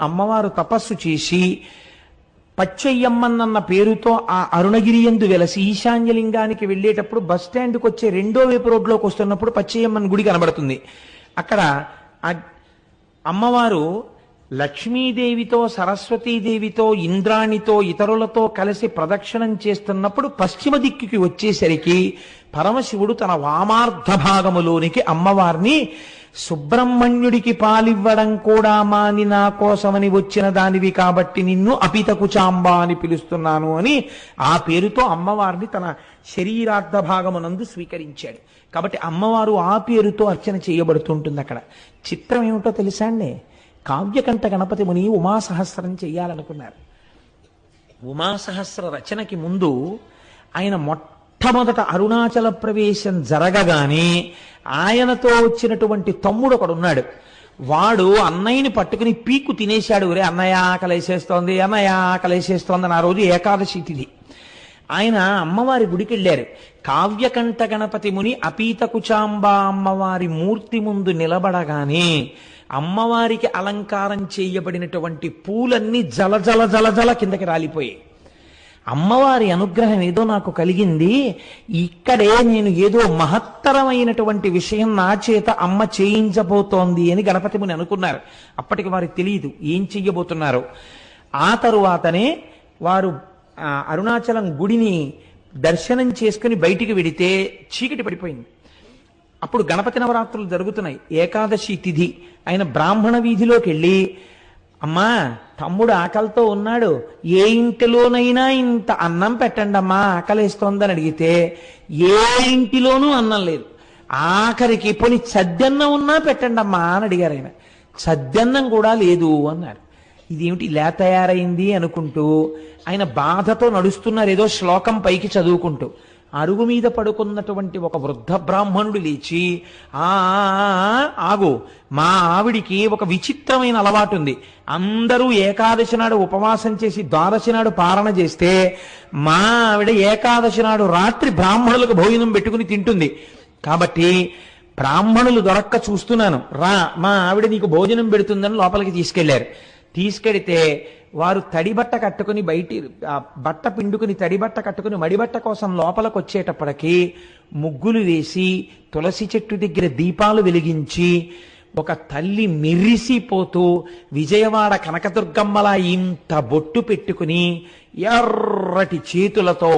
అమ్మవారు తపస్సు చేసి పచ్చయ్యమ్మన్న పేరుతో ఆ అరుణగిరి యందు వెలసి ఈశాన్యలింగానికి వెళ్ళేటప్పుడు బస్ స్టాండ్కి వచ్చే రెండో వైపు రోడ్లోకి వస్తున్నప్పుడు పచ్చయ్యమ్మన్ గుడి కనబడుతుంది. అక్కడ అమ్మవారు లక్ష్మీదేవితో సరస్వతీదేవితో ఇంద్రాణితో ఇతరులతో కలిసి ప్రదక్షిణం చేస్తున్నప్పుడు పశ్చిమ దిక్కుకి వచ్చేసరికి పరమశివుడు తన వామార్ధ భాగములోనికి అమ్మవారిని సుబ్రహ్మణ్యుడికి పాలివ్వడం కూడా మాని నా కోసమని వచ్చిన దానివి కాబట్టి నిన్ను అపితకుచాంబ అని పిలుస్తున్నాను అని ఆ పేరుతో అమ్మవారిని తన శరీరార్థ భాగమునందు స్వీకరించాడు. కాబట్టి అమ్మవారు ఆ పేరుతో అర్చన చేయబడుతుంటుంది. అక్కడ చిత్రం ఏమిటో తెలుసా అండి? కావ్యకంఠ గణపతి ముని ఉమాసహస్రం చెయ్యాలనుకున్నారు. ఉమాసహస్ర రచనకి ముందు ఆయన మొట్టమొదట అరుణాచల ప్రవేశం జరగగానే ఆయనతో వచ్చినటువంటి తమ్ముడు ఒకడున్నాడు. వాడు అన్నయ్యని పట్టుకుని పీకు తినేశాడు. రే అన్నయ్య ఆకలేసేస్తోంది, అన్నయ్య ఆకలేసేస్తోంది అని. ఆ రోజు ఏకాదశి తిథి. ఆయన అమ్మవారి గుడికి వెళ్ళారు. కావ్యకంఠ గణపతి ముని అపీతకుచాంబ అమ్మవారి మూర్తి ముందు నిలబడగానే అమ్మవారికి అలంకారం చేయబడినటువంటి పూలన్నీ జల జల జల జల కిందకి రాలిపోయాయి. అమ్మవారి అనుగ్రహం ఏదో నాకు కలిగింది, ఇక్కడే నేను ఏదో మహత్తరమైనటువంటి విషయం నా చేత అమ్మ చేయించబోతోంది అని గణపతి ముని అనుకున్నారు. అప్పటికి వారికి తెలియదు ఏం చెయ్యబోతున్నారు. ఆ తరువాతనే వారు అరుణాచలం గుడిని దర్శనం చేసుకుని బయటికి వెడితే చీకటి పడిపోయింది. అప్పుడు గణపతి నవరాత్రులు జరుగుతున్నాయి. ఏకాదశి తిథి. ఆయన బ్రాహ్మణ వీధిలోకి వెళ్ళి, అమ్మా తమ్ముడు ఆకలితో ఉన్నాడు, ఏ ఇంటిలోనైనా ఇంత అన్నం పెట్టండి అమ్మా ఆకలిస్తోందని అడిగితే ఏ ఇంటిలోనూ అన్నం లేదు. ఆఖరికి పోని సద్దన్నం ఉన్నా పెట్టండి అమ్మా అని అడిగారు. ఆయన సద్దన్నం కూడా లేదు అన్నారు. ఇదేమిటి ఇలా తయారైంది అనుకుంటూ ఆయన బాధతో నడుస్తున్నారు, ఏదో శ్లోకం పైకి చదువుకుంటూ. అరుగు మీద పడుకున్నటువంటి ఒక వృద్ధ బ్రాహ్మణుడు లేచి, ఆగు, మా ఆవిడికి ఒక విచిత్రమైన అలవాటు ఉంది. అందరూ ఏకాదశి నాడు ఉపవాసం చేసి ద్వాదశి నాడు పారణ చేస్తే మా ఆవిడ ఏకాదశి నాడు రాత్రి బ్రాహ్మణులకు భోజనం పెట్టుకుని తింటుంది. కాబట్టి బ్రాహ్మణులు దొరక్క చూస్తున్నాను, రా మా ఆవిడ నీకు భోజనం పెడుతుందని లోపలికి తీసుకెళ్లారు. తీసుకెడితే వారు తడిబట్ట కట్టుకుని బట్ట పిండుకుని తడిబట్ట కట్టుకుని మడిబట్ట కోసం లోపలికి వచ్చేటప్పటికి ముగ్గులు వేసి తులసి చెట్టు దగ్గర దీపాలు వెలిగించి ఒక తల్లి మెరిసిపోతూ విజయవాడ కనకదుర్గమ్మలా ఇంత బొట్టు పెట్టుకుని ఎర్రటి చేతులతో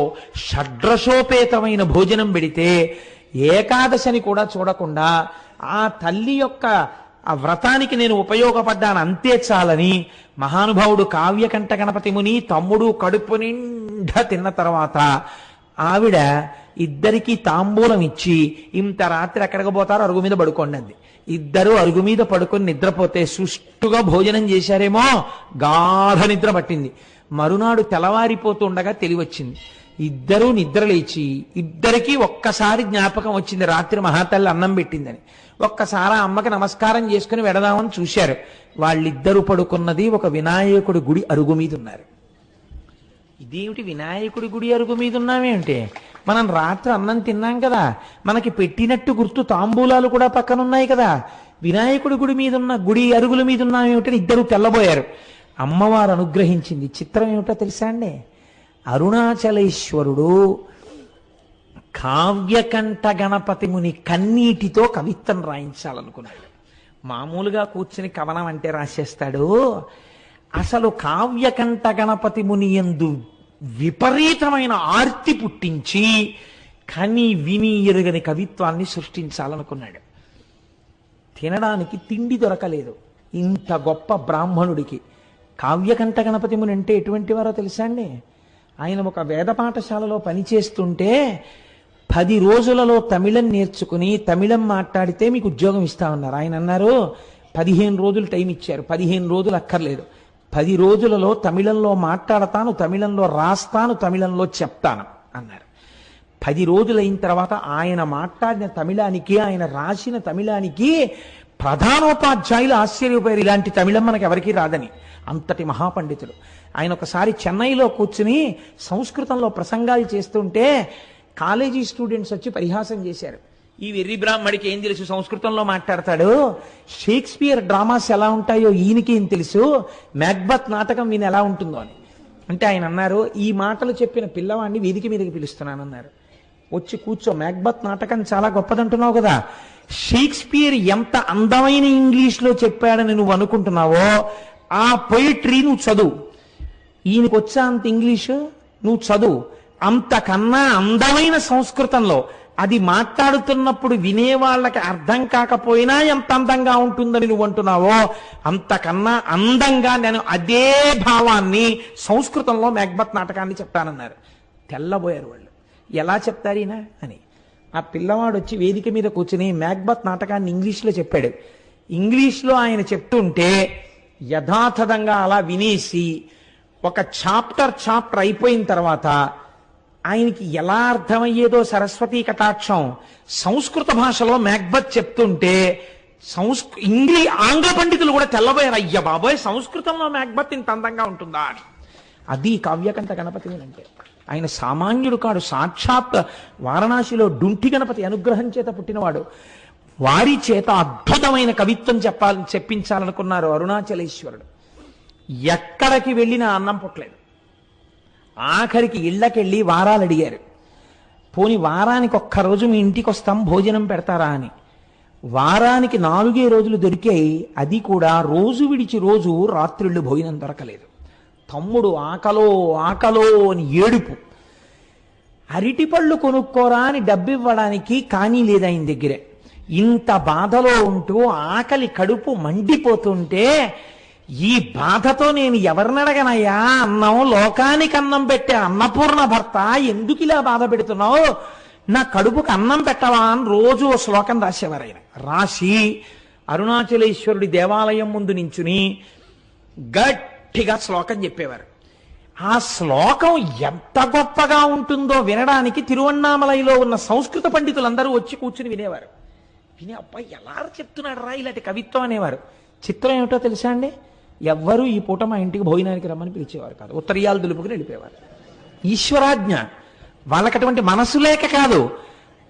షడ్రసోపేతమైన భోజనం పెడితే ఏకాదశని కూడా చూడకుండా ఆ తల్లి యొక్క ఆ వ్రతానికి నేను ఉపయోగపడ్డాను అంతే చాలని మహానుభావుడు కావ్యకంఠ గణపతి ముని తమ్ముడు కడుపు నిండా తిన్న తర్వాత ఆవిడ ఇద్దరికీ తాంబూలం ఇచ్చి, ఇంత రాత్రి ఎక్కడికి పోతారో అరుగు మీద పడుకోండి అంది. ఇద్దరు అరుగు మీద పడుకొని నిద్రపోతే సుష్టుగా భోజనం చేశారేమో గాఢ నిద్ర పట్టింది. మరునాడు తెల్లవారిపోతుండగా తెలివచ్చింది. ఇద్దరూ నిద్ర లేచి ఇద్దరికీ ఒక్కసారి జ్ఞాపకం వచ్చింది, రాత్రి మహాతల్లి అన్నం పెట్టిందని. ఒక్కసారి అమ్మకి నమస్కారం చేసుకుని వెడదామని చూశారు. వాళ్ళిద్దరూ పడుకున్నది ఒక వినాయకుడి గుడి అరుగు మీద ఉన్నారు. ఇదేమిటి వినాయకుడి గుడి అరుగు మీద ఉన్నామేమిటి? మనం రాత్రి అన్నం తిన్నాం కదా, మనకి పెట్టినట్టు గుర్తు తాంబూలాలు కూడా పక్కనున్నాయి కదా, వినాయకుడి గుడి మీద ఉన్న గుడి అరుగుల మీద ఉన్నామేమిటని ఇద్దరు తెల్లబోయారు. అమ్మవారు అనుగ్రహించింది. చిత్రం ఏమిటో తెలుసా అండి? అరుణాచలేశ్వరుడు కావ్యకంఠ గణపతి ముని కన్నీటితో కవిత్వం రాయించాలనుకున్నాడు. మామూలుగా కూర్చుని కవనం అంటే రాసేస్తాడు. అసలు కావ్యకంఠ గణపతి ముని యందు విపరీతమైన ఆర్తి పుట్టించి కని విని ఎరుగని కవిత్వాన్ని సృష్టించాలనుకున్నాడు. తినడానికి తిండి దొరకలేదు ఇంత గొప్ప బ్రాహ్మణుడికి. కావ్యకంఠ గణపతి ముని అంటే ఎటువంటి వారో తెలుసా అండి? ఆయన ఒక వేద పాఠశాలలో పనిచేస్తుంటే 10 రోజులలో తమిళం నేర్చుకుని తమిళం మాట్లాడితే మీకు ఉద్యోగం ఇస్తామన్నారు. ఆయన అన్నారు 15 రోజులు టైం ఇచ్చారు. 15 రోజులు అక్కర్లేదు, 10 రోజులలో తమిళంలో మాట్లాడతాను, తమిళంలో రాస్తాను, తమిళంలో చెప్తాను అన్నారు. 10 రోజులైన తర్వాత ఆయన మాట్లాడిన తమిళానికి ఆయన రాసిన తమిళానికి ప్రధానోపాధ్యాయులు ఆశ్చర్యపోయారు. ఇలాంటి తమిళం మనకు ఎవరికీ రాదని. అంతటి మహాపండితుడు ఆయన. ఒకసారి చెన్నైలో కూర్చుని సంస్కృతంలో ప్రసంగాలు చేస్తుంటే కాలేజీ స్టూడెంట్స్ వచ్చి పరిహాసం చేశారు. ఈ వెర్రి బ్రాహ్మడికి ఏం తెలుసు, సంస్కృతంలో మాట్లాడతాడు. షేక్స్పియర్ డ్రామాస్ ఎలా ఉంటాయో ఈయనకి ఏం తెలుసు, మ్యాక్బత్ నాటకం ఈయన ఎలా ఉంటుందో అని. అంటే ఆయన అన్నారు, ఈ మాటలు చెప్పిన పిల్లవాడిని వేదిక మీదకి పిలుస్తున్నానన్నారు. వచ్చి కూర్చో, మ్యాక్బత్ నాటకం చాలా గొప్పదంటున్నావు కదా, షేక్స్పియర్ ఎంత అందమైన ఇంగ్లీష్లో చెప్పాడని నువ్వు అనుకుంటున్నావో ఆ పొయిట్రీ నువ్వు చదువు. ఈయనకి వచ్చా అంత ఇంగ్లీషు, నువ్వు చదువు. అంతకన్నా అందమైన సంస్కృతంలో అది మాట్లాడుతున్నప్పుడు వినేవాళ్ళకి అర్థం కాకపోయినా ఎంత అందంగా ఉంటుందని నువ్వు అంటున్నావో అంతకన్నా అందంగా నేను అదే భావాన్ని సంస్కృతంలో మ్యాక్బత్ నాటకాన్ని చెప్తానన్నారు. తెల్లబోయారు వాళ్ళు, ఎలా చెప్తారు ఈయన అని. ఆ పిల్లవాడు వచ్చి వేదిక మీద కూర్చుని మ్యాక్బత్ నాటకాన్ని ఇంగ్లీష్లో చెప్పాడు. ఇంగ్లీష్లో ఆయన చెప్తుంటే యథాతథంగా అలా వినేసి ఒక చాప్టర్ అయిపోయిన తర్వాత ఆయనకి ఎలా అర్థమయ్యేదో సరస్వతీ కటాక్షం, సంస్కృత భాషలో మ్యాక్బత్ చెప్తుంటే ఆంగ్ల పండితులు కూడా తెల్లబోయారు, అయ్య బాబోయ్ సంస్కృతంలో మ్యాక్బత్ ఇంత అందంగా ఉంటుందా అని. అది కావ్యకంఠ గణపతి అంటే. ఆయన సామాన్యుడు కాడు, సాక్షాత్ వారణాసిలో డుంఠి గణపతి అనుగ్రహం చేత పుట్టినవాడు. వారి చేత అద్భుతమైన కవిత్వం చెప్పించాలనుకున్నారు అరుణాచలేశ్వరుడు. ఎక్కడికి వెళ్ళినా అన్నం పుట్టలేదు. ఆఖరికి ఇళ్లకెళ్ళి వారాలు అడిగారు, పోని వారానికి ఒక్కరోజు మీ ఇంటికి వస్తాం భోజనం పెడతారా అని. వారానికి 4 రోజులు దొరికాయి, అది కూడా రోజు విడిచి రోజు రాత్రిళ్ళు భోజనం దొరకలేదు. తమ్ముడు ఆకలో ఆకలో అని ఏడుపు. అరటిపళ్ళు కొనుక్కోరా అని డబ్బివ్వడానికి కానీ లేదు ఆయన దగ్గరే. ఇంత బాధలో ఉంటూ ఆకలి కడుపు మండిపోతుంటే ఈ బాధతో నేను ఎవరినడగనయ్యా, అన్నం లోకానికి అన్నం పెట్టే అన్నపూర్ణ భర్త ఎందుకు ఇలా బాధ పెడుతున్నావు, నా కడుపుకి అన్నం పెట్టవా అని రోజు ఓ శ్లోకం రాసేవారు ఆయన. రాసి అరుణాచలేశ్వరుడి దేవాలయం ముందు నించుని గట్టిగా శ్లోకం చెప్పేవారు. ఆ శ్లోకం ఎంత గొప్పగా ఉంటుందో వినడానికి తిరువన్నామలైలో ఉన్న సంస్కృత పండితులందరూ వచ్చి కూర్చుని వినేవారు. విని అబ్బాయి ఎలా చెప్తున్నాడు రా ఇలాంటి కవిత్వం అనేవారు. చిత్రం ఏమిటో తెలుసా అండి, ఎవ్వరూ ఈ పూట మా ఇంటికి భోజనానికి రమ్మని పిలిచేవారు కాదు, ఉత్తరీయాలు దులుపుకుని వెళ్ళిపోయేవారు. ఈశ్వరాజ్ఞ. వాళ్ళకి అటువంటి మనసు లేక కాదు,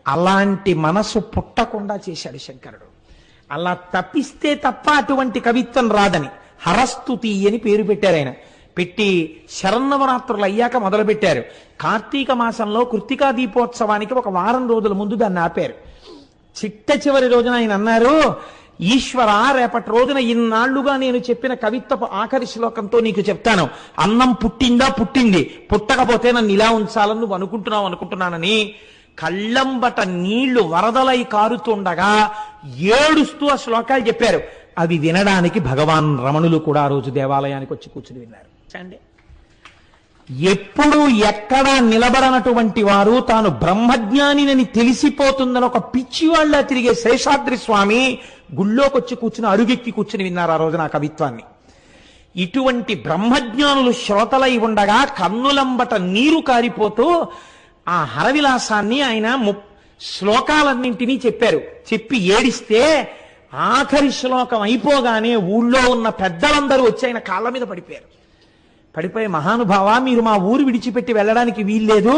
అలాంటి మనసు పుట్టకుండా చేశాడు శంకరుడు. అలా తప్పిస్తే తప్ప అటువంటి కవిత్వం రాదని హరస్తుతి అని పేరు పెట్టారు ఆయన. పెట్టి శరన్నవరాత్రులు అయ్యాక మొదలు పెట్టారు. కార్తీక మాసంలో కృత్తికా దీపోత్సవానికి ఒక వారం రోజుల ముందు దాన్ని ఆపారు. చిట్ట చివరి రోజున ఆయన అన్నారు, ఈశ్వర రేపటి రోజున ఇన్నాళ్లుగా నేను చెప్పిన కవిత్వపు ఆఖరి శ్లోకంతో నీకు చెప్తాను. అన్నం పుట్టిందా? పుట్టింది. పుట్టకపోతే నన్ను ఇలా ఉంచాలని నువ్వు అనుకుంటున్నానని కళ్ళంబట నీళ్లు వరదలై కారుతుండగా ఏడుస్తూ ఆ శ్లోకాలు చెప్పారు. అవి వినడానికి భగవాన్ రమణులు కూడా ఆ రోజు దేవాలయానికి వచ్చి కూర్చుని విన్నారు. అండి, ఎప్పుడు ఎక్కడా నిలబడనటువంటి వారు తాను బ్రహ్మజ్ఞానినని తెలిసిపోతుందని ఒక పిచ్చివాళ్లా తిరిగే శేషాద్రి స్వామి గుళ్ళోకి వచ్చి కూర్చుని అరుగెక్కి కూర్చుని విన్నారు ఆ రోజున ఆ కవిత్వాన్ని. ఇటువంటి బ్రహ్మజ్ఞానులు శ్రోతలై ఉండగా కన్నులంబట నీరు కారిపోతూ ఆ హరవిలాసాన్ని ఆయన శ్లోకాలన్నింటినీ చెప్పారు. చెప్పి ఏడిస్తే ఆఖరి శ్లోకం అయిపోగానే ఊళ్ళో ఉన్న పెద్దలందరూ వచ్చి ఆయన కాళ్ళ మీద పడిపోయి మహానుభావ, మీరు మా ఊరు విడిచిపెట్టి వెళ్ళడానికి వీల్లేదు,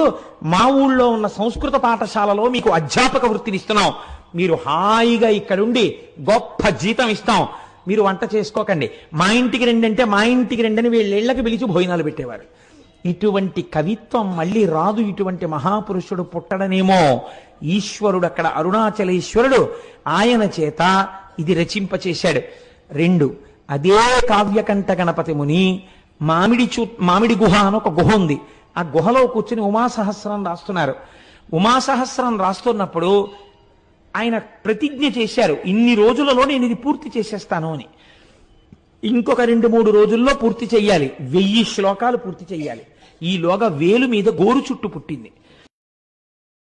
మా ఊళ్ళో ఉన్న సంస్కృత పాఠశాలలో మీకు అధ్యాపక వృత్తిని ఇస్తున్నాం, మీరు హాయిగా ఇక్కడుండి గొప్ప జీతం ఇస్తాం, మీరు వంట చేసుకోకండి, మా ఇంటికి రండి అంటే మా ఇంటికి రండి అని వీళ్ళకి పిలిచి భోజనాలు పెట్టేవారు. ఇటువంటి కవిత్వం మళ్ళీ రాదు, ఇటువంటి మహాపురుషుడు పుట్టడనేమో. ఈశ్వరుడు అక్కడ అరుణాచలేశ్వరుడు ఆయన చేత ఇది రచింపచేశాడు. 2, అదే కావ్యకంఠ గణపతి ముని మామిడి గుహ అని ఒక గుహ ఉంది. ఆ గుహలో కూర్చుని ఉమాసహస్రం రాస్తున్నారు. ఉమాసహస్రం రాస్తున్నప్పుడు ఆయన ప్రతిజ్ఞ చేశారు, ఇన్ని రోజులలో నేను ఇది పూర్తి చేసేస్తాను అని. ఇంకొక 2-3 రోజుల్లో పూర్తి చెయ్యాలి, 1000 శ్లోకాలు పూర్తి చెయ్యాలి. ఈలోగా వేలు మీద గోరు చుట్టు పుట్టింది.